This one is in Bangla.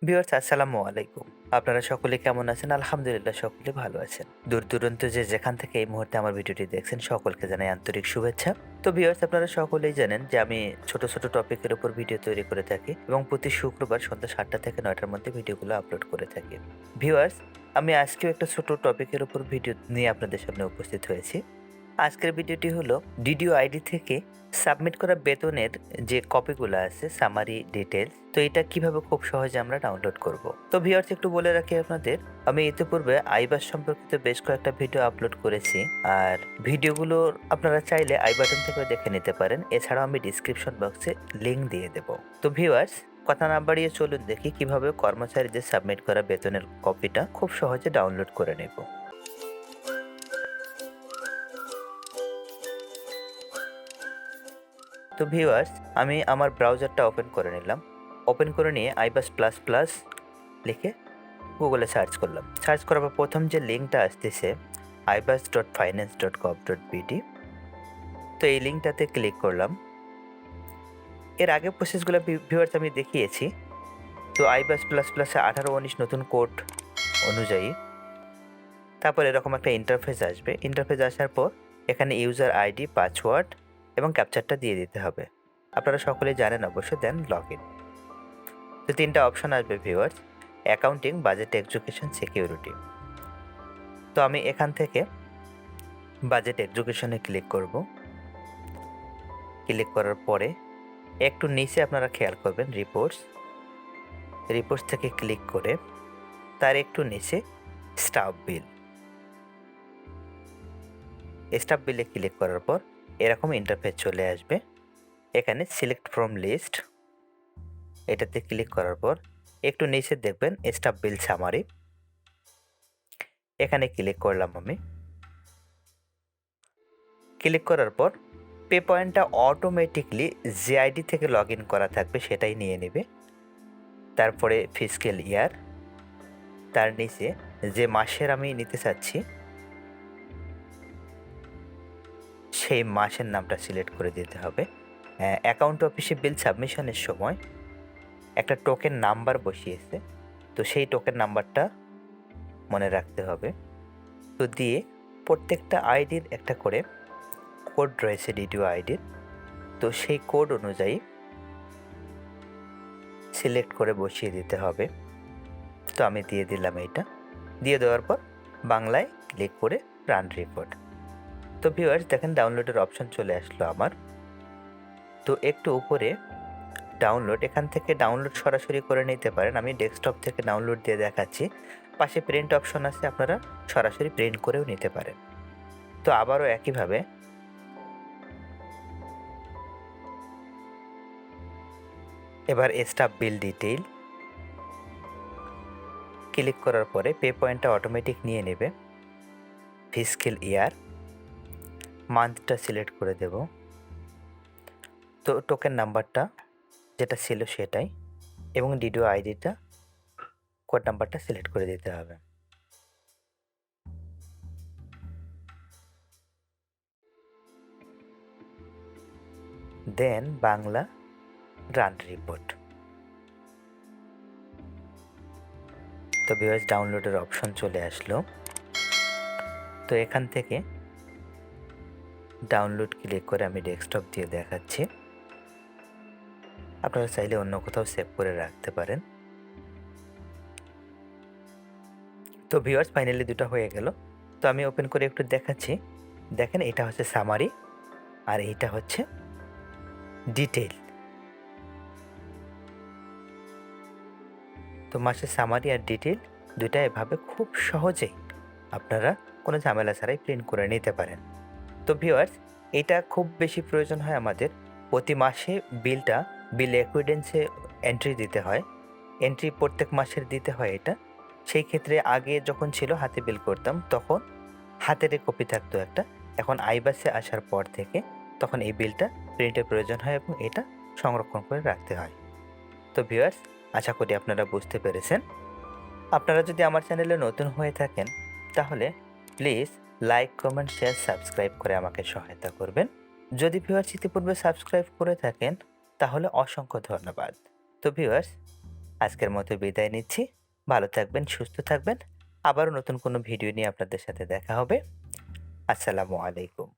ভিউয়ার্স আসসালামু আলাইকুম। আপনারা সকলে কেমন আছেন? আলহামদুলিল্লাহ সকলে ভালো আছেন। দূর দূরান্ত যে যেখান থেকে এই মুহূর্তে আমার ভিডিওটি দেখছেন সকলকে জানাই আন্তরিক শুভেচ্ছা। তো ভিউয়ার্স আপনারা সকলেই জানেন যে আমি ছোট, ছোট টপিকের উপর ভিডিও তৈরি করে থাকি এবং প্রতি শুক্রবার সন্ধ্যা ৭টা থেকে ৯টার মধ্যে ভিডিওগুলো আপলোড করে থাকি। ভিউয়ার্স আমি আজকেও একটা ছোট টপিকের উপর ভিডিও নিয়ে আপনাদের সামনে উপস্থিত হয়েছি। আজকের ভিডিওটি হলো ডিডিও আইডি থেকে সাবমিট করা বেতনের যে কপিগুলো আছে সামারি ডিটেলস, তো এটা কিভাবে খুব সহজে আমরা ডাউনলোড করব। তো ভিউয়ার্স একটু বলে রাখি আপনাদের, আমি ইতিপূর্বে আইবাস সম্পর্কিত বেশ কয়েকটা ভিডিও আপলোড করেছি, আর ভিডিওগুলো আপনারা চাইলে আই বাটন থেকে দেখে নিতে পারেন। এছাড়াও আমি ডিসক্রিপশন বক্সে লিংক দিয়ে দেব। তো ভিউয়ার্স কথা না বাড়িয়ে চলুন দেখি কিভাবে কর্মচারীদের সাবমিট করা বেতনের কপিটা খুব সহজে ডাউনলোড করে নেব। তো ভিউয়ার্স আমি আমার ব্রাউজারটা ওপেন করে নিলাম। ওপেন করে নিয়ে আইবাস প্লাস প্লাস লিখে গুগলে সার্চ করলাম। সার্চ করার পর প্রথম যে লিঙ্কটা আসতেছে ibas.finance.gov.bd, তো এই লিঙ্কটাতে ক্লিক করলাম। এর আগে প্রসেসগুলো ভিউয়ার্স আমি দেখিয়েছি। তো আইবাস প্লাস প্লাসে 18-19 নতুন কোড অনুযায়ী তারপর এরকম একটা ইন্টারফেস আসবে। ইন্টারফেস আসার পর এখানে ইউজার আইডি, পাসওয়ার্ড এবং ক্যাপচারটা দিয়ে দিতে হবে। আপনারা সকলেই জানেন অবশ্য, দেন লগ ইন। তো তিনটা অপশন আসবে viewers: accounting, budget, education, security. তো আমি এখান থেকে বাজেট এডুকেশনে ক্লিক করব। ক্লিক করার পরে একটু নিচে আপনারা খেয়াল করবেন রিপোর্টস থেকে ক্লিক করে তার একটু নিচে স্টাফ বিলে ক্লিক করার পর এরকম ইন্টারফেস চলে আসবে। এখানে সিলেক্ট ফ্রম লিস্ট এটাতে ক্লিক করার পর একটু নিচে দেখবেন স্টাফ বিল সামারি, এখানে ক্লিক করলাম আমি। ক্লিক করার পর পে পয়েন্টটা অটোমেটিকলি যে আইডি থেকে লগ ইন করা থাকবে সেটাই নিয়ে নেবে। তারপরে ফিসক্যাল ইয়ার, তার নিচে যে মাসের আমি নিতে চাচ্ছি সেই মাসের নামটা সিলেক্ট করে দিতে হবে। অ্যাকাউন্ট অফিসে বিল সাবমিশনের সময় একটা টোকেন নাম্বার বসিয়েছে, তো সেই টোকেন নাম্বারটা মনে রাখতে হবে। তো দিয়ে প্রত্যেকটা আইডির একটা করে কোড রয়েছে ডিডিও আইডির, তো সেই কোড অনুযায়ী সিলেক্ট করে বসিয়ে দিতে হবে। তো আমি দিয়ে দিলাম এইটা। দিয়ে দেওয়ার পর বাংলায় ক্লিক করে রান রিপোর্ট। তো ভিউয়ার্স দেখেন ডাউনলোডের অপশন চলে আসলো আমার। তো একটু উপরে ডাউনলোড, এখান থেকে ডাউনলোড সরাসরি করে নিতে পারেন। আমি ডেস্কটপ থেকে ডাউনলোড দিয়ে দেখাচ্ছি। পাশে প্রিন্ট অপশন আছে, আপনারা সরাসরি প্রিন্ট করেও নিতে পারেন। তো আবারও একইভাবে এবার স্টাফ বিল ডিটেইল ক্লিক করার পরে পে পয়েন্টটা অটোমেটিক নিয়ে নেবে। ফিসক্যাল ইয়ার, মান্থটা সিলেক্ট করে দেব। তো টোকেন নাম্বারটা যেটা ছিল সেটাই, এবং ডিডিও আইডিটা কোড নাম্বারটা সিলেক্ট করে দিতে হবে। দেন বাংলা রান রিপোর্ট। তো ভিউয়ার্স ডাউনলোডের অপশন চলে আসলো। তো এখান থেকে ডাউনলোড ক্লিক করে আমি ডেস্কটপ দিয়ে দেখাচ্ছি। আপনারা চাইলে অন্য কোথাও সেভ করে রাখতে পারেন। তো ভিউয়ার্স ফাইনালি দুটো হয়ে গেল। তো আমি ওপেন করে একটু দেখাচ্ছি। দেখেন এটা হচ্ছে সামারি আর এইটা হচ্ছে ডিটেইল। তো মাসের সামারি আর ডিটেইল দুইটা এভাবে খুব সহজেই আপনারা কোনো ঝামেলা ছাড়াই প্রিন্ট করে নিতে পারেন। তো ভিউয়ার্স এটা খুব বেশি প্রয়োজন হয় আমাদের প্রতি মাসে বিল অ্যাকুইডেন্সে এন্ট্রি দিতে হয়। এন্ট্রি প্রত্যেক মাসের দিতে হয় এটা। সেই ক্ষেত্রে আগে যখন ছিল হাতে বিল করতাম তখন হাতের কপি থাকতো একটা, এখন আইবাসে আসার পর থেকে তখন এই বিলটা প্রিন্টের প্রয়োজন হয় এবং এটা সংরক্ষণ করে রাখতে হয়। তো ভিউয়ার্স আশা করি আপনারা বুঝতে পেরেছেন। আপনারা যদি আমার চ্যানেলে নতুন হয়ে থাকেন তাহলে please like, comment, share, subscribe করে আমাকে সহায়তা করবেন। যদি ভিউয়ার্স ইতিপূর্বে সাবস্ক্রাইব করে থাকেন তাহলে অসংখ্য ধন্যবাদ। তো ভিউয়ার্স আজকের মতো বিদায় নিচ্ছি। ভালো থাকবেন, সুস্থ থাকবেন। আবারও নতুন কোনো ভিডিও নিয়ে আপনাদের সাথে দেখা হবে। আসসালামু আলাইকুম।